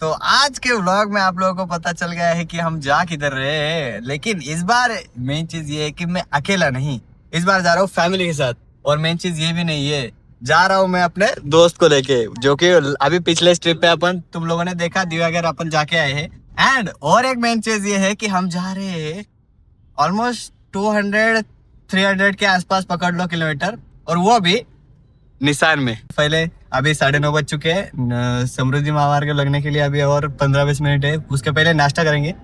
तो आज के व्लॉग में आप लोगों को पता चल गया है कि हम जा किधर रहे हैं, लेकिन इस बार मेन चीज ये है कि मैं अकेला नहीं, इस बार जा रहा हूँ फैमिली के साथ। और मेन चीज ये भी नहीं है, जा रहा हूँ मैं अपने दोस्त को लेके, जो कि अभी पिछले ट्रिप पे अपन तुम लोगों ने देखा दिवागर अपन जाके आए हैं। एंड और एक मेन चीज ये है कि हम जा रहे हैं ऑलमोस्ट 200-300 के आसपास पकड़ लो किलोमीटर, और वो भी निसान में। पहले अभी 9:30 बज चुके हैं, समृद्धि महामार्ग लगने के लिए अभी और 15-20 मिनट है। उसके पहले नाश्ता करेंगे।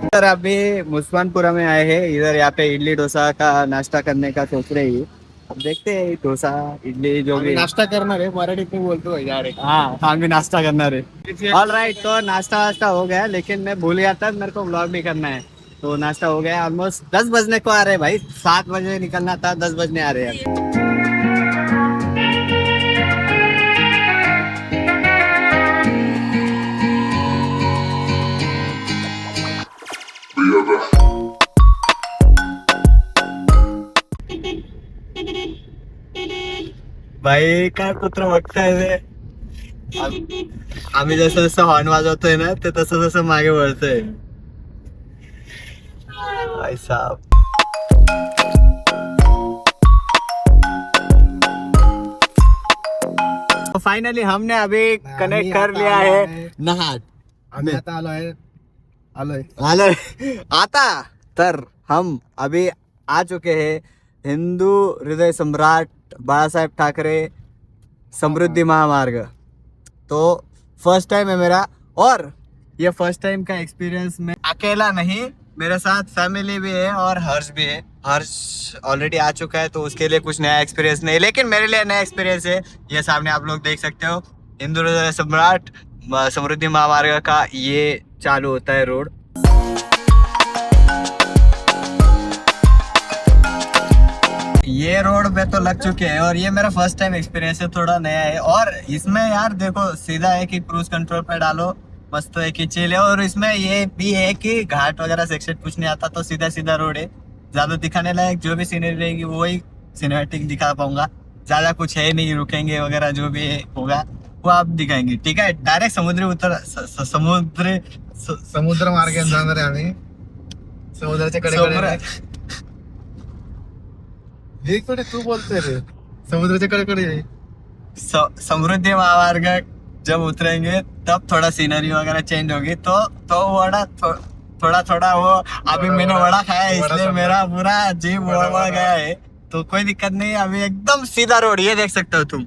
सर अभी मुस्मानपुरा में आए हैं, इधर यहाँ पे इडली डोसा का नाश्ता करने का सोच रहे हैं। अब देखते हैं डोसा इडली जो भी नाश्ता करना रे, मराठीत में बोलतो यार। हाँ हम भी नाश्ता करना रे। ऑल राइट, तो नाश्ता वास्ता हो गया, लेकिन मैं भूल गया था मेरे को व्लॉग भी करना है। तो नाश्ता हो गया, ऑलमोस्ट 10 बजने को आ रहे हैं भाई, 7 बजे निकलना था, 10 बजने आ रहे हैं। भाई काय कुत्र बघताय रे, आम्ही जसं जसं हॉर्न वाजवतोय ना ते तसं तसं मागे वळतोय भाई साहब। तो फाइनली हमने अभी कनेक्ट कर लिया है नहाट। आम्ही आता आलोय आता तर हम अभी आ चुके हैं हिंदू हृदय सम्राट बाला साहेब ठाकरे समृद्धि महामार्ग। तो फर्स्ट टाइम है मेरा, और ये फर्स्ट टाइम का एक्सपीरियंस में अकेला नहीं, मेरे साथ फैमिली भी है और हर्ष भी है। हर्ष ऑलरेडी आ चुका है तो उसके लिए कुछ नया एक्सपीरियंस नहीं, लेकिन मेरे लिए नया एक्सपीरियंस है। ये सामने आप लोग देख सकते हो, हिंदू हृदय सम्राट समृद्धि महामार्ग का ये चालू होता है रोड। ये रोड पे तो लग चुके हैं, और ये मेरा फर्स्ट टाइम एक्सपीरियंस है, थोड़ा नया है। और इसमें यार देखो सीधा है कि क्रूज कंट्रोल पे डालो, मस्त है कि चिल है। और इसमें ये भी है कि घाट वगैरह सेक्शन कुछ नहीं आता, तो सीधा सीधा रोड है। ज्यादा दिखाने लायक जो भी सीनरी रहेगी वही सिनेमैटिक दिखा पाऊंगा, ज्यादा कुछ है नहीं, रुकेंगे वगैरह जो भी होगा वो आप दिखाएंगे, ठीक है। डायरेक्ट समुद्र मार्गाने जाणार आहे आम्ही, समुद्राच्या कडे तू बोलतोय रे, समुद्राच्या कडे समृद्धि महामार्ग जब उतरेंगे तब थोड़ा सीनरी वगैरह चेंज होगी। तो वड़ा थोड़ा वो अभी मैंने वड़ा खाया इसलिए मेरा पूरा जीव वड़ा गया है, तो कोई दिक्कत नहीं। अभी एकदम सीधा रोड, ये देख सकते हो तुम।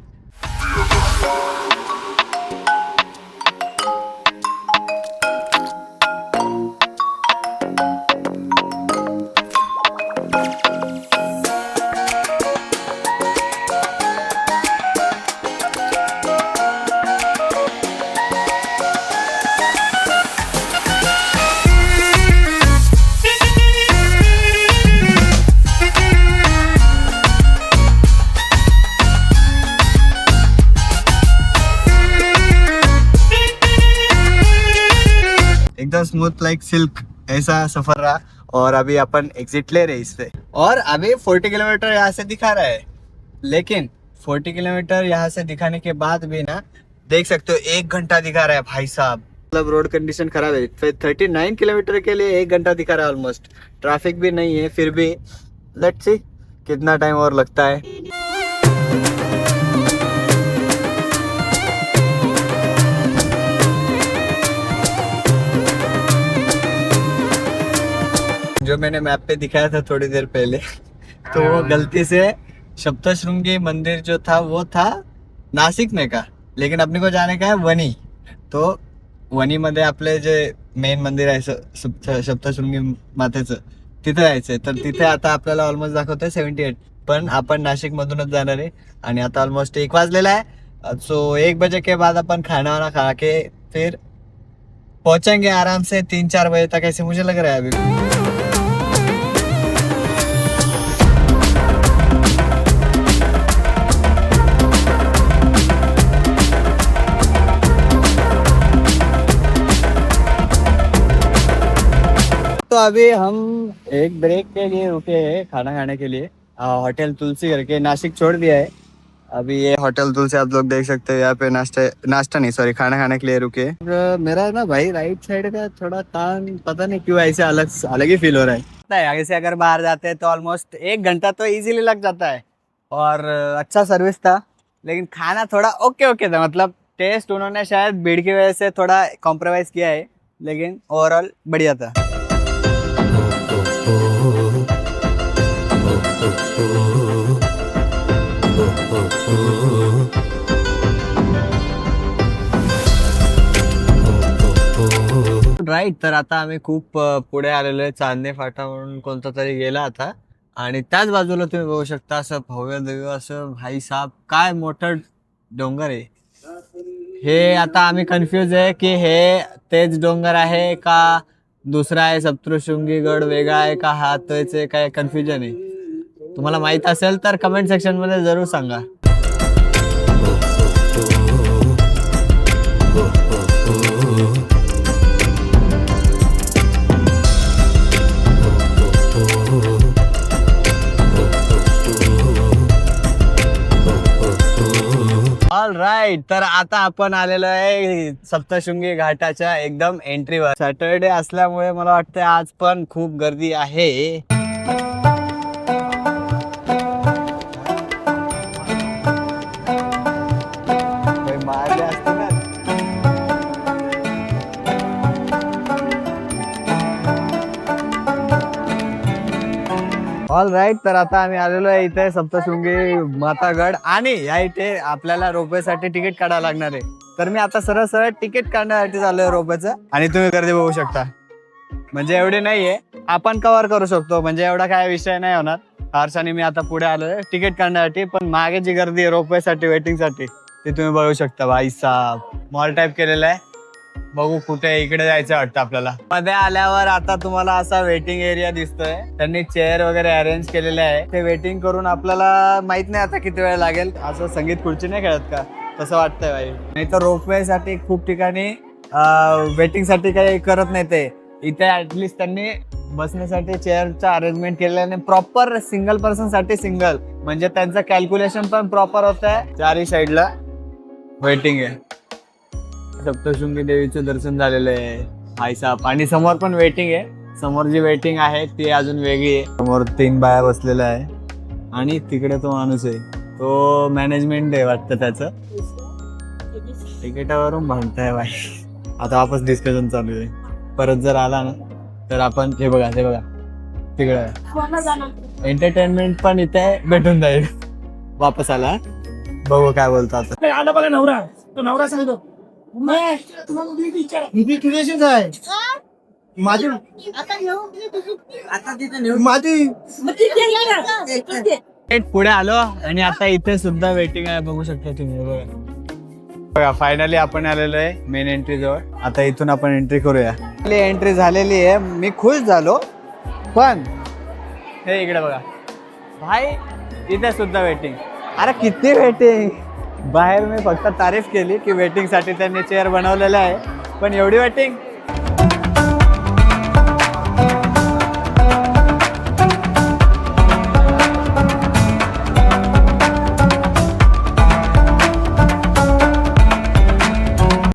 एकदम स्मूथ लाइक सिल्क ऐसा सफर रहा। और अभी अपन एग्जिट ले रहे इससे, और अभी 40 किलोमीटर यहाँ से दिखा रहा है, लेकिन 40 किलोमीटर यहाँ से दिखाने के बाद भी ना देख सकते हो 1 घंटा दिखा रहा है भाई साहब। मतलब रोड कंडीशन खराब है। फिर 39 किलोमीटर के लिए 1 घंटा दिखा रहा है ऑलमोस्ट। ट्रैफिक भी नहीं है, फिर भी लेट्स सी कितना टाइम और लगता है। जो मैंने मैप पे दिखाया था थोड़ी देर पहले, तो वो गलती से सप्तशृंगी मंदिर जो था वो था नाशिक में का, लेकिन अपने को जाने का है वनी। तो वनी मध्ये आपले जे मेन मंदिर आहे सप्तशृंगी मातेचं, तिथे जायचंय। तर तिथे आता आपल्याला ऑलमोस्ट दाखवतोय 78, पण आपण नाशिक मधूनच जाणार आहे। आणि आता ऑलमोस्ट 1 वाजलेला आहे, सो 1 बजे के बाद अपन खाना वाना खा के फिर पहुंचेंगे आराम से 3-4 बजे तक, ऐसे मुझे लग रहा है अभी। तो अभी हम एक ब्रेक के लिए रुके हैं खाना खाने के लिए, होटल तुलसी करके। नासिक छोड़ दिया है अभी, ये होटल तुलसी आप लोग देख सकते हैं। यहाँ पे नाश्ता नहीं सॉरी खाना खाने के लिए रुके। मेरा ना भाई राइट साइड का थोड़ा कान पता नहीं क्यों ऐसे अलग अलग ही फील हो रहा है। पता है आगे से अगर बाहर जाते हैं तो ऑलमोस्ट 1 घंटा तो इजीली लग जाता है। और अच्छा सर्विस था, लेकिन खाना थोड़ा ओके ओके था। मतलब टेस्ट उन्होंने शायद भीड़ की वजह से थोड़ा कॉम्प्रोमाइज किया है, लेकिन ओवरऑल बढ़िया था। राईट, तर आता आम्ही खूप पुढे आलेलो आहे। चांदणे फाटा म्हणून कोणता तरी गेला आता, आणि त्याच बाजूला तुम्ही बघू शकता असं भव्य दिव्य असं भाई साहब काय मोठं डोंगर आहे हे। आता आम्ही कन्फ्यूज आहे की हे तेच डोंगर आहे का दुसरा आहे, सप्तशृंगी गड वेगळा आहे का हा तोच आहे, काय कन्फ्युजन आहे। तुम्हाला माहित असेल तर कमेंट सेक्शन मध्ये जरूर सांगा। ऑल राईट, तर आता आपण आलेलो आहे सप्तशृंगी घाटाच्या एकदम एंट्रीवर। सॅटरडे असल्यामुळे मला वाटतं आज पण खूप गर्दी आहे। ऑल राईट, तर आता आम्ही आलेलो आहे इथे सप्तशृंगी मातागड, आणि या इथे आपल्याला रोपवे साठी तिकीट काढावं लागणार आहे। तर मी आता सरळ सरळ तिकीट काढण्यासाठी चाललोय रोपवेचं, आणि तुम्ही गर्दी बघू शकता। म्हणजे एवढी नाहीये, आपण कव्हर करू शकतो, म्हणजे एवढा काय विषय नाही होणार। हर्षाने मी आता पुढे आलोय तिकीट काढण्यासाठी, पण मागे जी गर्दी आहे रोपवे साठी वेटिंग साठी ती तुम्ही बघू शकता। भाई साहब मॉल टाईप केलेला आहे, बघू कुठे इकडे जायचं वाटतं आपल्याला। मध्ये आल्यावर आता तुम्हाला असा वेटिंग एरिया दिसतोय, त्यांनी चेअर वगैरे अरेंज केलेले आहे। ते वेटिंग करून आपल्याला माहित नाही आता किती वेळ लागेल। असं संगीत खुर्ची नाही खेळत का, तसं वाटतंय भाई। नाही तर रोपवे साठी खूप ठिकाणी वेटिंग साठी काही करत नाही ते, इथे ऍटलिस्ट त्यांनी बसण्यासाठी चेअरचा अरेंजमेंट केलेलं आहे। प्रॉपर सिंगल पर्सन साठी सिंगल, म्हणजे त्यांचं कॅल्क्युलेशन पण प्रॉपर होत आहे। चारही साईडला वेटिंग आहे। सप्तशृंगी देवीचं दर्शन झालेलं आहे भाई साहब, आणि समोर पण वेटिंग आहे। समोर जी वेटिंग आहे ती अजून वेगळी आहे। समोर 3 बाया बसलेला आहे, आणि तिकडे तो माणूस आहे, तो मॅनेजमेंट आहे वाटतं त्याचं। तिकिटावरून भांडताय भाई। आता वापस डिस्कशन चालू आहे, परत जर आला ना तर आपण हे बघा तिकडे एंटरटेनमेंट पण इथे भेटून जाईल। वापस आला, बघू काय बोलतात। आला बघा नवरा, तो नवरा सांगतो तुझ्याशीच आहे माझी, पुढे आलो, आणि आता इथे सुद्धा वेटिंग आहे, बघू शकता तुम्ही। बघा फायनली आपण आलेलो आहे मेन एंट्री जवळ। आता इथून आपण एंट्री करूया। एंट्री झालेली आहे, मी खुश झालो, पण हे इकडे बघा भाई, इथे सुद्धा वेटिंग। अरे किती वेटिंग, बाहेर मी फक्त तारीफ केली की वेटिंग साठी त्यांनी चेअर बनवलेला आहे, पण एवढी वेटिंग।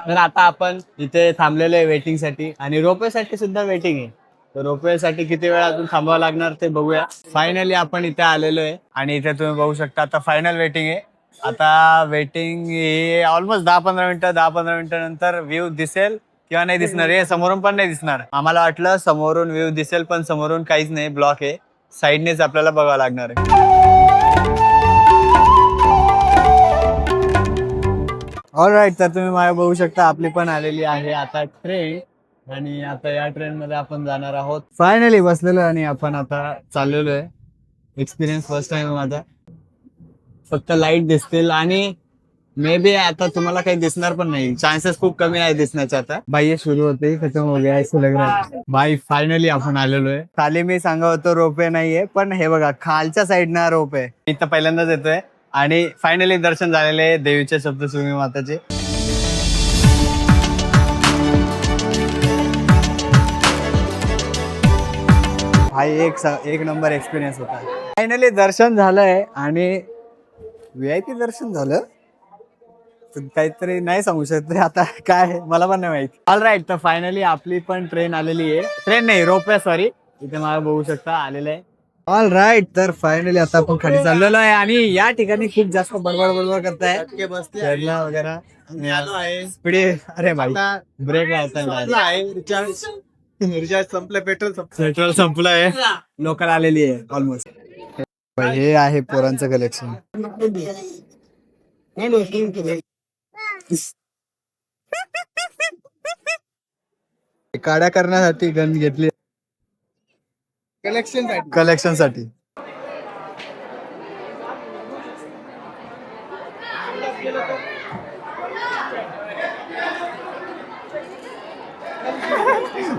तर आता आपण इथे थांबलेलो आहे वेटिंग साठी, आणि रोपवे साठी सुद्धा वेटिंग आहे। तर रोपवे साठी किती वेळ अजून थांबावं लागणार ते बघूया। फायनली आपण इथे आलेलो आहे, आणि इथे तुम्ही बघू शकता आता फायनल वेटिंग आहे। आता वेटिंग ही ऑलमोस्ट 10-15 मिनिटानंतर व्ह्यू दिसेल किंवा नाही दिसणार, हे समोरून पण नाही दिसणार। आम्हाला वाटलं समोरून व्ह्यू दिसेल, पण समोरून काहीच नाही, ब्लॉक आहे। साईडनेच आपल्याला बघावं लागणार आहे। ऑलराईट, तर तुम्ही मला बघू शकता आपली पण आलेली आहे आता ट्रेन, आणि आता या ट्रेन मध्ये आपण जाणार आहोत। फायनली बसलेलो, आणि आपण आता चाललेलो आहे। एक्सपिरियन्स फर्स्ट टाइम माझा। फक्त लाईट दिसतील, आणि मे बी आता तुम्हाला काही दिसणार पण नाही, चान्सेस खूप कमी आहे दिसण्याचे। आता बाई सुरू होते, खतम हो गया ऐसे लग रहा है भाई। फायनली आपण आलेलो आहे। खाली मी सांगत होतो रोपवे नाहीये, पण हे बघा खालच्या साईडनं रोपवे। इथं पहिल्यांदाच येतोय, आणि फायनली दर्शन झालेले देवीच्या सप्तशृंगी माताचे। भाई एक नंबर एक्सपिरियन्स होता. फायनली दर्शन झालंय आणि VIP दर्शन झालं. काहीतरी नाही सांगू शकत आता काय मला पण नाही माहिती. ऑल राईट, तर फायनली आपली पण ट्रेन आलेली आहे. ट्रेन नाही, रोपवे, सॉरी. इथे मला बघू शकता आलेलं आहे. ऑल राईट, तर फायनली आता आपण खाली चाललेलो आहे आणि या ठिकाणी खूप जास्त बडबड करताय वगैरे. पुढे अरे भाई ब्रेक रिचार्ज संपलं, पेट्रोल संपलं आहे. लोकल आलेली आहे ऑलमोस्ट. हे आहे पोरांचं कलेक्शन. काड्या करण्यासाठी गन घेतली कलेक्शन साठी.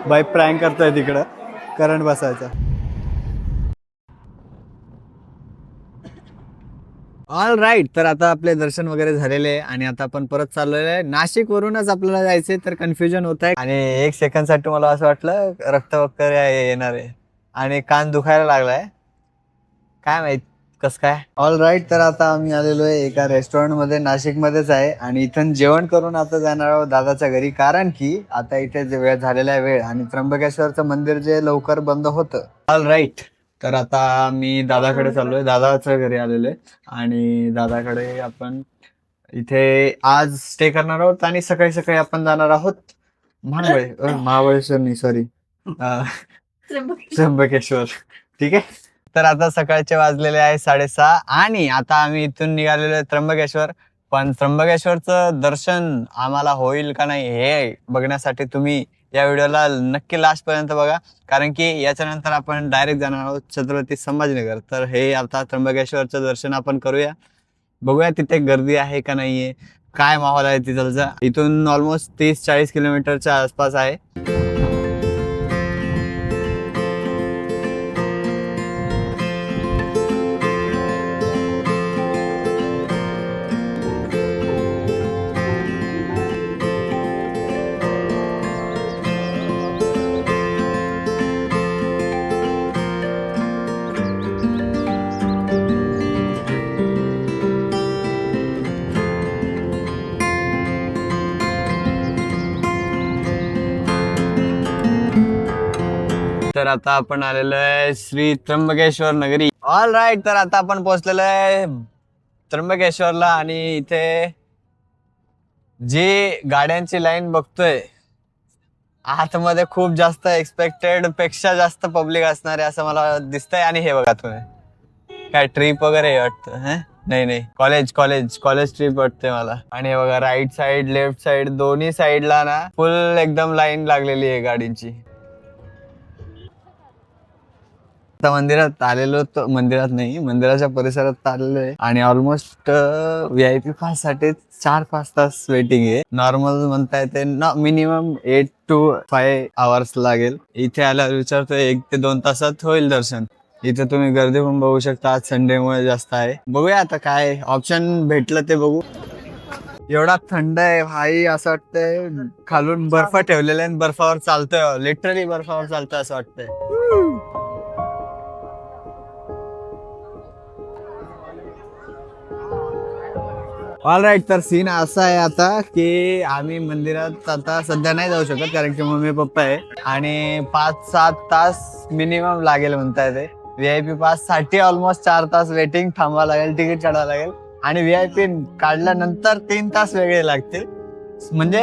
बाई प्रँक करतोय तिकडं करंट बसायचा. ऑल राईट, तर आता आपले दर्शन वगैरे झालेले आहे आणि आता आपण परत चाललेलो आहे. नाशिक वरूनच आपल्याला जायचंय, तर कन्फ्युजन होत आहे आणि एक सेकंड साठी मला असं वाटलं रक्त वगैरे येणार आहे आणि कान दुखायला लागलाय, काय माहित कस काय. ऑल राईट, तर आता आम्ही आलेलो आहे एका रेस्टॉरंट मध्ये, नाशिक मध्येच आहे आणि इथून जेवण करून आता जाणार आहोत दादाच्या घरी, कारण की आता इथे जे वेळ झालेला आहे वेळ आणि त्र्यंबकेश्वरचं मंदिर जे लवकर बंद होतं. ऑल राईट, तर आता मी दादाकडे चाललोय, दादाच्या घरी आलेलो आहे आणि दादाकडे आपण इथे आज स्टे करणार आहोत आणि सकाळी सकाळी आपण जाणार आहोत महाबळेश्वर नाही, सॉरी, त्र्यंबकेश्वर. ठीक आहे, तर आता सकाळचे वाजलेले आहे 6:30 आणि आता आम्ही इथून निघालेलो आहे त्र्यंबकेश्वर. पण त्र्यंबकेश्वरचं दर्शन आम्हाला होईल का नाही हे बघण्यासाठी तुम्ही या व्हिडिओला नक्की लास्ट पर्यंत बघा, कारण की याच्यानंतर आपण डायरेक्ट जाणार आहोत छत्रपती संभाजीनगर. तर हे आता त्र्यंबकेश्वरचं दर्शन आपण करूया, बघूया तिथे गर्दी आहे का नाहीये, काय माहोल आहे तिथलचा. इथून ऑलमोस्ट 30-40 किलोमीटरच्या आसपास आहे. तर आता आपण आलेलो आहे श्री त्र्यंबकेश्वर नगरी. ऑल राईट, तर आता आपण पोहोचलेलो आहे त्र्यंबकेश्वरला आणि इथे जी गाड्यांची लाईन बघतोय आतमध्ये खूप जास्त एक्सपेक्टेड पेक्षा जास्त पब्लिक असणार आहे असं मला दिसतंय. आणि हे बघा तुम्ही काय ट्रिप वगैरे वाटतं, नाही कॉलेज ट्रिप वाटते मला. आणि हे बघा राईट साइड लेफ्ट साइड दोन्ही साइडला ना फुल एकदम लाईन लागलेली आहे गाडींची. आता मंदिरात आलेलो, तर मंदिरात नाही मंदिराच्या परिसरात आलेलो आहे आणि ऑलमोस्ट VIP पास साठी 4-5 तास वेटिंग आहे. नॉर्मल म्हणता येते ना मिनिमम 8 to 5 hours लागेल. इथे आल्यावर विचारतोय 1 ते 2 तासात होईल दर्शन. इथे तुम्ही गर्दी पण बघू शकता, आज संडे मुळे जास्त आहे. बघूया आता काय ऑप्शन भेटलं ते बघू. एवढा थंड आहे भाई, असं वाटतंय खालून बर्फ ठेवलेला आहे, बर्फावर चालतोय, लिटरली बर्फावर चालतोय असं वाटतंय. ऑल राईट, तर सीन असा आहे आता की आम्ही मंदिरात आता सध्या नाही जाऊ शकत कारण की मम्मी पप्पा आहे आणि 5-7 तास मिनिमम लागेल म्हणता येते. VIP पास साठी ऑलमोस्ट 4 तास वेटिंग थांबावं लागेल, तिकीट काढावं लागेल आणि VIP काढल्यानंतर 3 तास वेगळे लागतील. म्हणजे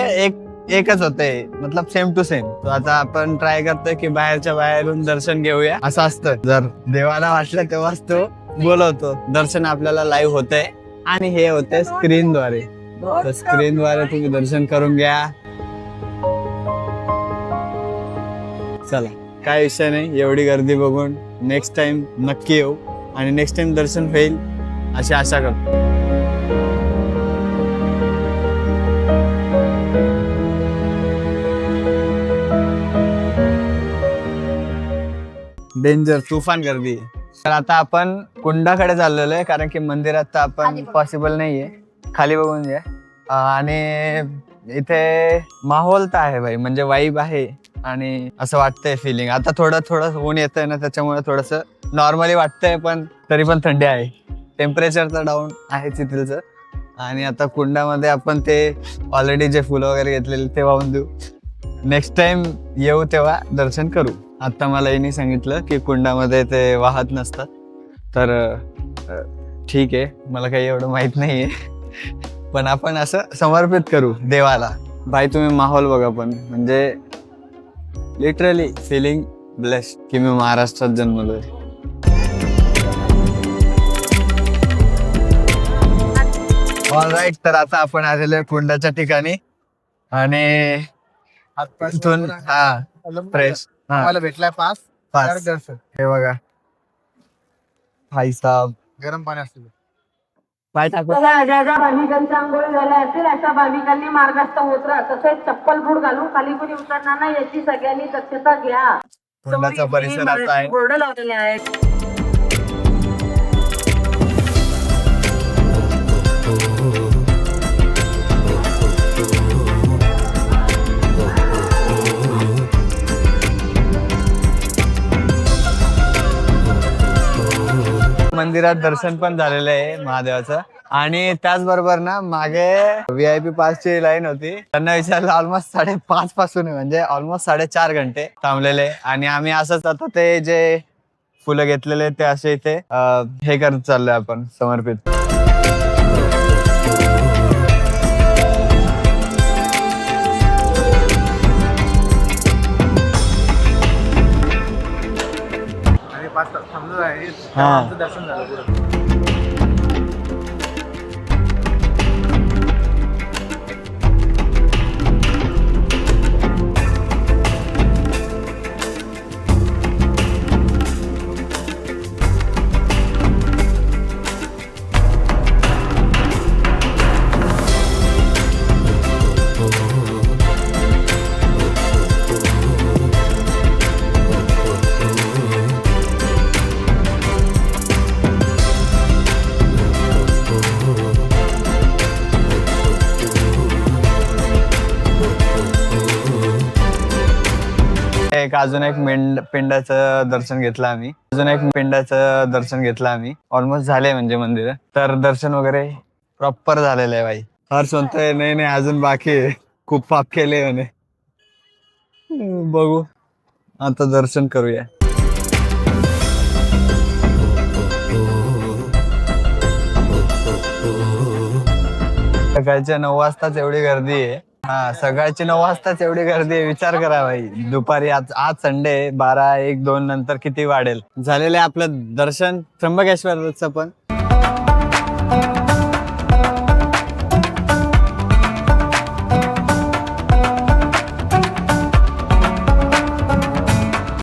एकच होते, मतलब सेम टू सेम. आता आपण ट्राय करतोय की बाहेरच्या बाहेरून दर्शन घेऊया. असं असतं, जर देवाला वाटलं तेव्हाच तो बोलवतो. दर्शन आपल्याला लाईव्ह होतंय आणि हे होते स्क्रीनद्वारे. तर स्क्रीनद्वारे तुम्ही दर्शन करून घ्या. चला काय विषय नाही, एवढी गर्दी बघून नेक्स्ट टाइम नक्की येऊ आणि नेक्स्ट टाइम दर्शन होईल अशी आशा करतो. डेंजर तुफान गर्दी आहे. तर आता आपण कुंडाकडे चाललेलो आहे कारण की मंदिरात तर आपण पॉसिबल नाहीये. खाली बघून घ्या आणि इथे माहोल तर आहे भाई, म्हणजे वाईब आहे आणि असं वाटतंय फिलिंग. आता थोडं ऊन येतंय ना, त्याच्यामुळे थोडस नॉर्मली वाटतंय, पण तरी पण थंडी आहे. टेम्परेचर तर डाऊन आहेच इथलचं. आणि आता कुंडामध्ये आपण ते ऑलरेडी जे फुलं वगैरे घेतलेले ते वाहून देऊ. नेक्स्ट टाइम येऊ तेव्हा दर्शन करू. आता मला यांनी सांगितलं की कुंडामध्ये ते वाहत नसतात, तर ठीक आहे, मला काही एवढं माहित नाहीये. पण आपण असं समर्पित करू देवाला. भाई तुम्ही माहोल बघा, पण म्हणजे लिटरली फिलिंग ब्लेस्ड की मी महाराष्ट्रात जन्मलोय. ऑलराईट, तर आता आपण आलेलो आहे कुंडाच्या ठिकाणी आणि इथून फ्रेश मला भेटलाय पास दर्शन. हे बघा भाई साहब, गरम पाणी असतं. पाय टाकू. ज्या ज्या भाविकांच्या आंघोळी झाल्या असतील अशा भाविकांनी मार्गस्थ उतरा. तसेच चप्पल बूट घालून खाली कोणी उतरणार नाही याची सगळ्यांनी दक्षता घ्या. कुंडाचा परिसर आता आहे. बोर्ड लावलेले आहेत. मंदिरात दर्शन पण झालेलं आहे महादेवाचं. आणि त्याचबरोबर ना मागे VIP पासची लाईन होती. त्यांना विचारलं, ऑलमोस्ट 5:30 पासून म्हणजे ऑलमोस्ट 4.5 घंटे थांबलेले. आणि आम्ही असंच आता ते जे फुलं घेतलेले ते असे इथे हे करत चाललोय आपण समर्पित. आणि 5 तास थांबलो आहे. हा. आमचं दर्शन झालं पुढं. अजून एक पिंडाचं दर्शन घेतलं आम्ही. ऑलमोस्ट झाले म्हणजे मंदिर, तर दर्शन वगैरे प्रॉपर झालेलं आहे. भाई हर्ष म्हणतोय नाही अजून बाकी आहे, खूप पाप केले म्हणे. बघू आता दर्शन करूया. सकाळच्या 9 वाजताच एवढी गर्दी आहे. सकाळची 9 वाजताच एवढी गर्दी आहे, विचार करा भाई. दुपारी आज संडे 12, 1, 2 नंतर किती वाढेल. झालेलं आहे आपलं दर्शन त्र्यंबकेश्वरचं पण.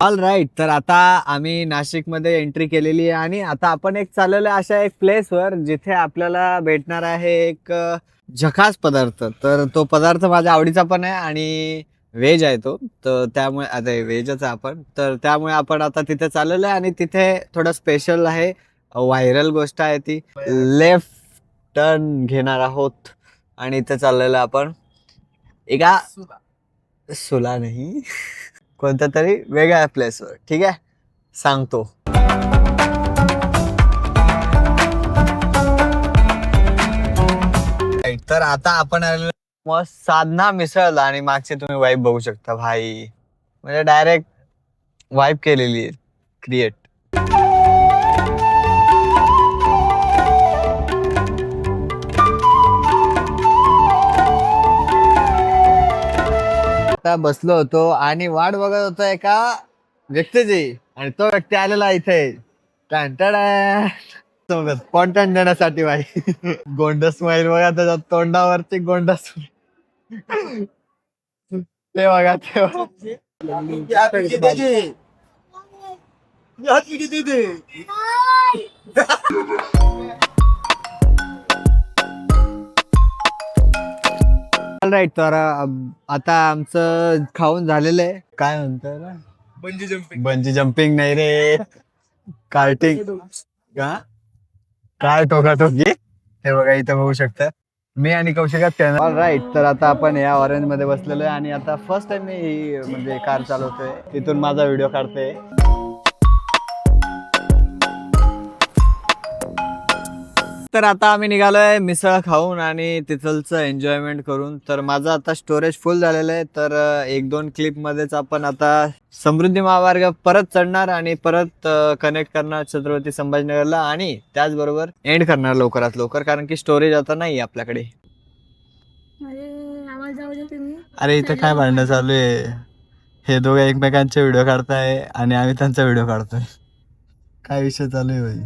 ऑल राईट, तर आता आम्ही नाशिकमध्ये एंट्री केलेली आहे आणि आता आपण एक चाललेलो आहे अशा एक प्लेसवर जिथे आपल्याला भेटणार आहे एक झकास पदार्थ. तर तो पदार्थ माझ्या आवडीचा पण आहे आणि व्हेज आहे तो, तर त्यामुळे आता व्हेजच आहे आपण, तर त्यामुळे आपण आता तिथे चाललेलो आहे. आणि तिथे थोडं स्पेशल आहे, व्हायरल गोष्ट आहे ती. लेफ्ट टर्न घेणार आहोत आणि इथे चाललेलं आपण एका सुला नाही कोणत्या तरी वेगळ्या प्लेसवर. ठीक आहे, सांगतो. तर आता आपण मस्त साधना मिसळला आणि मागचे तुम्ही वाईब बघू शकता भाई, म्हणजे डायरेक्ट वाईब केलेली आहे क्रिएट. आता बसलो होतो आणि वाट बघत होतो एका व्यक्तीची, आणि तो व्यक्ती आलेला इथे कॉन्टेंट देण्यासाठी. भाई गोंडस स्माईल बघा त्याच्या तोंडावरची गोंडस ते बघा राईट. तर आता आमचं खाऊन झालेलं आहे. काय म्हणतो, बंजी जम्पिंग नाही रे, कार्टिंग का काय टोकाटोकी. हे बघा इथं बघू शकता मी आणि कौशिकात चॅनल. ऑल राईट, तर आता आपण या ऑरेंज मध्ये बसलेलो आहे आणि आता फर्स्ट टाइम मी म्हणजे कार चालवतोय. तिथून माझा व्हिडिओ काढतोय. तर आता आम्ही निघालोय मिसळ खाऊन आणि तिथलचं एन्जॉयमेंट करून. तर माझं आता स्टोरेज फुल झालेलं आहे. तर 1-2 क्लिप मध्येच आपण आता समृद्धी महामार्ग परत चढणार आणि परत कनेक्ट करणार छत्रपती संभाजीनगरला आणि त्याचबरोबर एंड करणार लवकरात लवकर, कारण की स्टोरेज आता नाही आपल्याकडे. अरे इथं काय भांडणं चालू आहे. हे दोघं एकमेकांचे व्हिडिओ काढताय आणि आम्ही त्यांचा व्हिडिओ काढतोय. काय विषय चालू आहे भाई.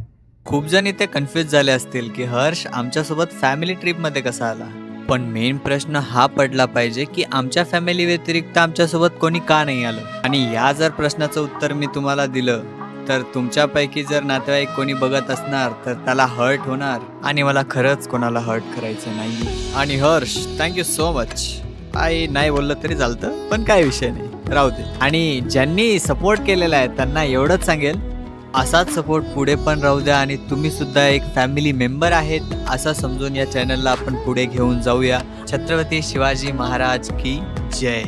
खूप जण इथे कन्फ्युज झाले असतील की हर्ष आमच्यासोबत फॅमिली ट्रिप मध्ये कसा आला. पण मेन प्रश्न हा पडला पाहिजे की आमच्या फॅमिली व्यतिरिक्त आमच्यासोबत कोणी का नाही आलं. आणि या जर प्रश्नाचं उत्तर मी तुम्हाला दिलं तर तुमच्यापैकी जर नातेवाईक कोणी बघत असणार तर त्याला हर्ट होणार आणि मला खरंच कोणाला हर्ट करायचं नाही. आणि हर्ष थँक्यू सो मच. आई नाही बोललं तरी चालतं, पण काय विषय नाही, राहू दे. आणि ज्यांनी सपोर्ट केलेला आहे त्यांना एवढंच सांगेल, असाच सपोर्ट पुढे पण राहू द्या आणि तुम्ही सुद्धा एक फॅमिली मेंबर आहेत असं समजून या चॅनलला आपण पुढे घेऊन जाऊया. छत्रपती शिवाजी महाराज की जय.